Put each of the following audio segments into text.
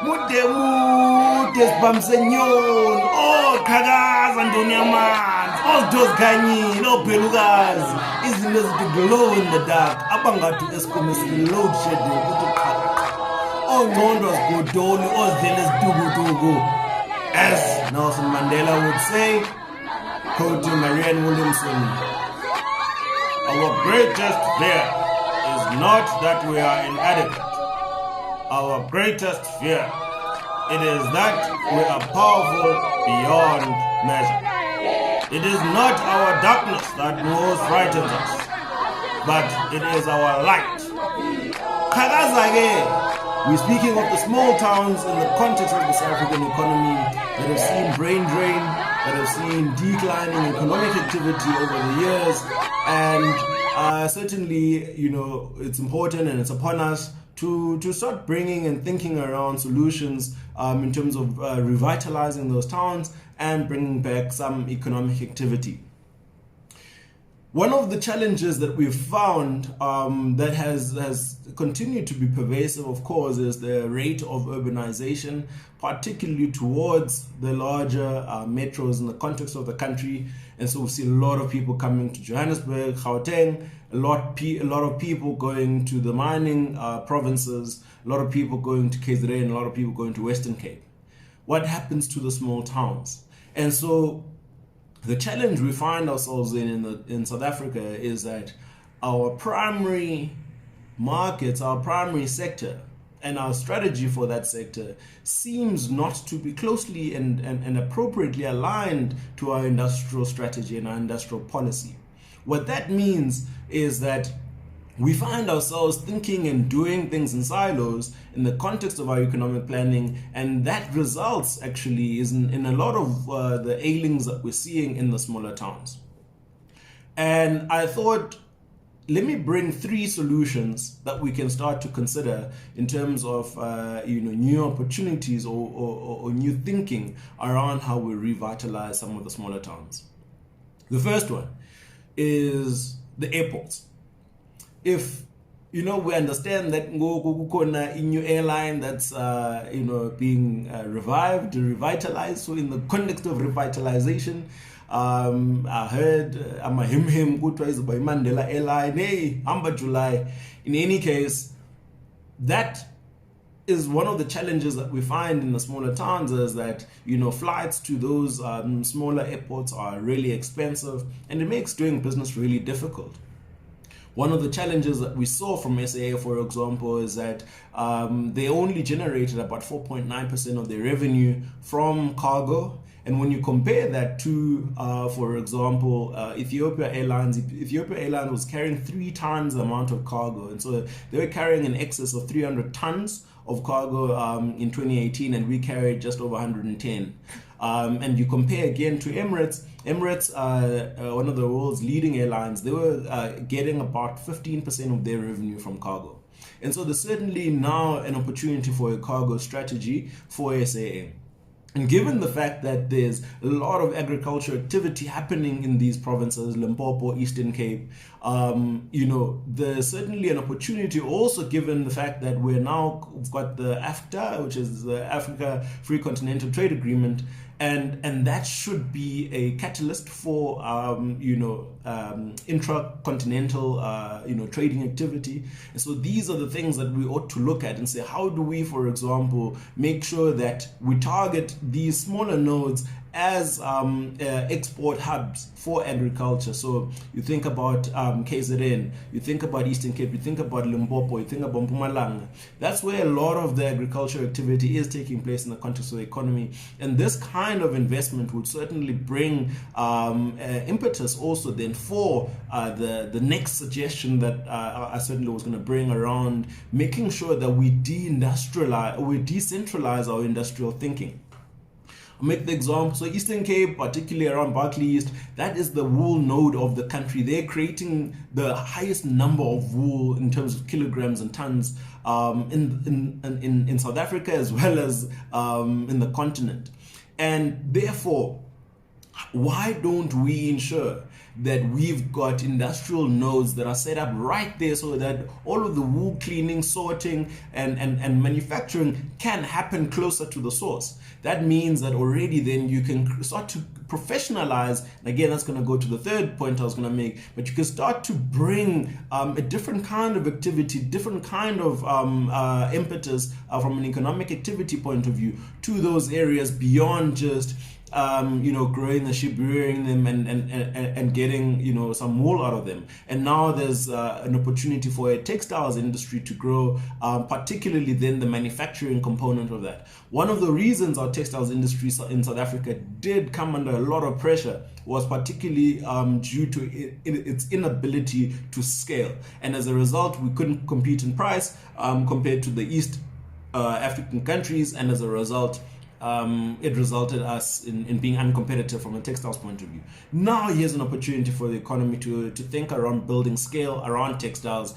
mude sibamsenyon oqhakaza ntoni yamanzi ozidoziganyile obhelukazi izinto ezithi glow in the dark abangathi eskom load shedding ukuthi qhaqha ongcondo zigodoli ozidlela ezitukutuku as Nelson Mandela would say, quoting Marianne Williamson, our greatest fear is not that we are inadequate. Our greatest fear, it is that we are powerful beyond measure. It is not our darkness that most frightens us, but it is our light. We're speaking of the small towns in the context of the South African economy that have seen brain drain, that have seen declining economic activity over the years, and certainly, it's important and it's upon us to start bringing and thinking around solutions in terms of revitalizing those towns and bringing back some economic activity. One of the challenges that we've found that has continued to be pervasive, of course, is the rate of urbanization, particularly towards the larger metros in the context of the country. And so we see a lot of people coming to Johannesburg, Gauteng, a lot of people going to the mining provinces, a lot of people going to KZN, a lot of people going to Western Cape. What happens to the small towns? And so the challenge we find ourselves in South Africa is that our primary markets, our primary sector, and our strategy for that sector seems not to be closely and appropriately aligned to our industrial strategy and our industrial policy. What that means is that we find ourselves thinking and doing things in silos in the context of our economic planning, and that results actually is in a lot of the ailings that we're seeing in the smaller towns. And I thought, let me bring 3 solutions that we can start to consider in terms of new opportunities or new thinking around how we revitalize some of the smaller towns. The first one is the airports. If we understand that a new airline that's being revitalized. So in the context of revitalization, I heard I'm a him by Mandela airline. Hey, Amba July. In any case, that is one of the challenges that we find in the smaller towns, is that flights to those smaller airports are really expensive, and it makes doing business really difficult. One of the challenges that we saw from SAA, for example, is that they only generated about 4.9% of their revenue from cargo. And when you compare that to, for example, Ethiopia Airlines was carrying 3 times the amount of cargo. And so they were carrying in excess of 300 tons of cargo in 2018, and we carried just over 110. And you compare again to Emirates, one of the world's leading airlines, they were getting about 15% of their revenue from cargo. And so there's certainly now an opportunity for a cargo strategy for SAA. And given the fact that there's a lot of agriculture activity happening in these provinces, Limpopo, Eastern Cape, there's certainly an opportunity also, given the fact that we've got the AfCFTA, which is the Africa Free Continental Trade Agreement, and that should be a catalyst for intracontinental trading activity. And so these are the things that we ought to look at and say, how do we, for example, make sure that we target these smaller nodes as export hubs for agriculture? So you think about KZN, you think about Eastern Cape, you think about Limpopo, you think about Mpumalanga. That's where a lot of the agriculture activity is taking place in the context of the economy. And this kind of investment would certainly bring impetus also then for the next suggestion that I certainly was going to bring around making sure that we decentralize our industrial thinking. I'll make the example. So Eastern Cape, particularly around Barkly East, that is the wool node of the country. They're creating the highest number of wool in terms of kilograms and tons in South Africa as well as in the continent. And therefore, why don't we ensure that we've got industrial nodes that are set up right there so that all of the wool cleaning, sorting, and manufacturing can happen closer to the source. That means that already then you can start to professionalize, and again that's going to go to the third point I was going to make, but you can start to bring a different kind of activity, different kind of impetus from an economic activity point of view to those areas beyond just growing the sheep, rearing them, and getting some wool out of them. And now there's an opportunity for a textiles industry to grow, particularly then the manufacturing component of that. One of the reasons our textiles industry in South Africa did come under a lot of pressure was particularly due to its inability to scale, and as a result we couldn't compete in price compared to the East African countries, and as a result it resulted us in being uncompetitive from a textiles point of view. Now here's an opportunity for the economy to think around building scale around textiles,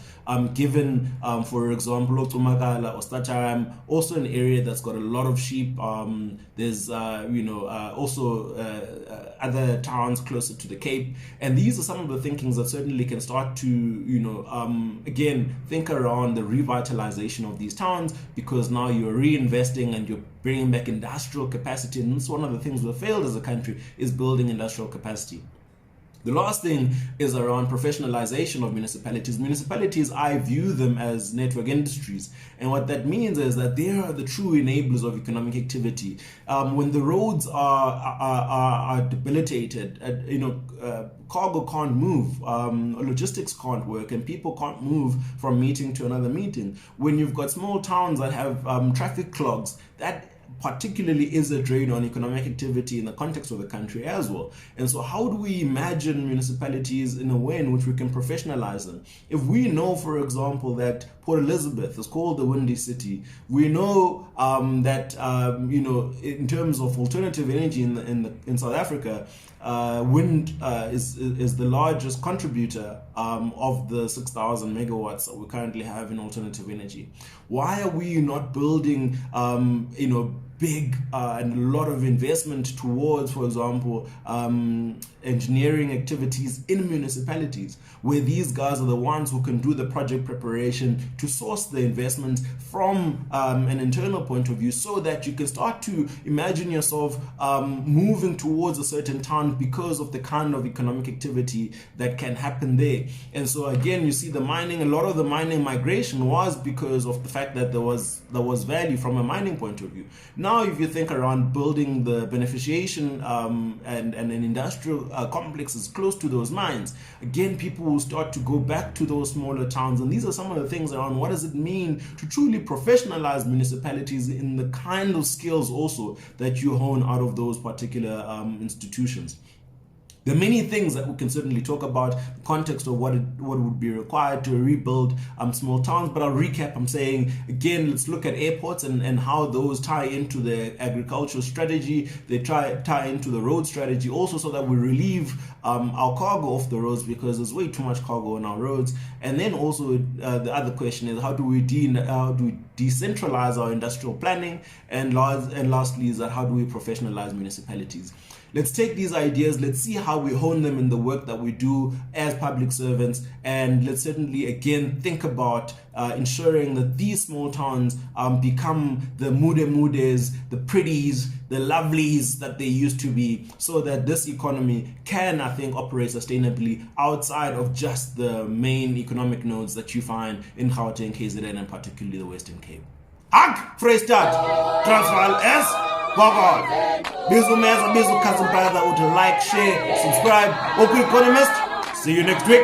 given for example Otumakala or Stacharam, also an area that's got a lot of sheep. There's also other towns closer to the Cape, and these are some of the thinkings that certainly can start to again think around the revitalization of these towns, because now you're reinvesting and you're bringing back industrial capacity, and that's one of the things we've failed as a country, is building industrial capacity. The last thing is around professionalization of municipalities. Municipalities, I view them as network industries. And what that means is that they are the true enablers of economic activity. When the roads are debilitated, cargo can't move, logistics can't work, and people can't move from meeting to another meeting. When you've got small towns that have traffic clogs, that particularly is a drain on economic activity in the context of the country as well. And so how do we imagine municipalities in a way in which we can professionalize them? If we know, for example, that Port Elizabeth is called the Windy City, we know that in terms of alternative energy in South Africa, wind is the largest contributor of the 6,000 megawatts that we currently have in alternative energy. Why are we not building big and a lot of investment towards, for example, engineering activities in municipalities, where these guys are the ones who can do the project preparation to source the investment from an internal point of view, so that you can start to imagine yourself moving towards a certain town because of the kind of economic activity that can happen there. And so again, you see the mining, a lot of the mining migration was because of the fact that there was value from a mining point of view. Now, if you think around building the beneficiation and an industrial complexes close to those mines, again, people will start to go back to those smaller towns. And these are some of the things around what does it mean to truly professionalize municipalities in the kind of skills also that you hone out of those particular institutions. There are many things that we can certainly talk about, the context of what would be required to rebuild small towns, but I'll recap. I'm saying, again, let's look at airports and how those tie into the agricultural strategy. They tie into the road strategy also, so that we relieve our cargo off the roads, because there's way too much cargo on our roads. And then also the other question is, how do we decentralize our industrial planning? And lastly is that, how do we professionalize municipalities? Let's take these ideas, let's see how we hone them in the work that we do as public servants, and let's certainly again think about ensuring that these small towns become the mudes, the pretties, the lovelies that they used to be, so that this economy can, I think, operate sustainably outside of just the main economic nodes that you find in Gauteng, KZN, and particularly the Western Cape. Ak, Freestad, Transvaal S, Bogor. Bizu Meza, Bizu Cousin Brother, would like, share, subscribe. Oku Economist. See you next week.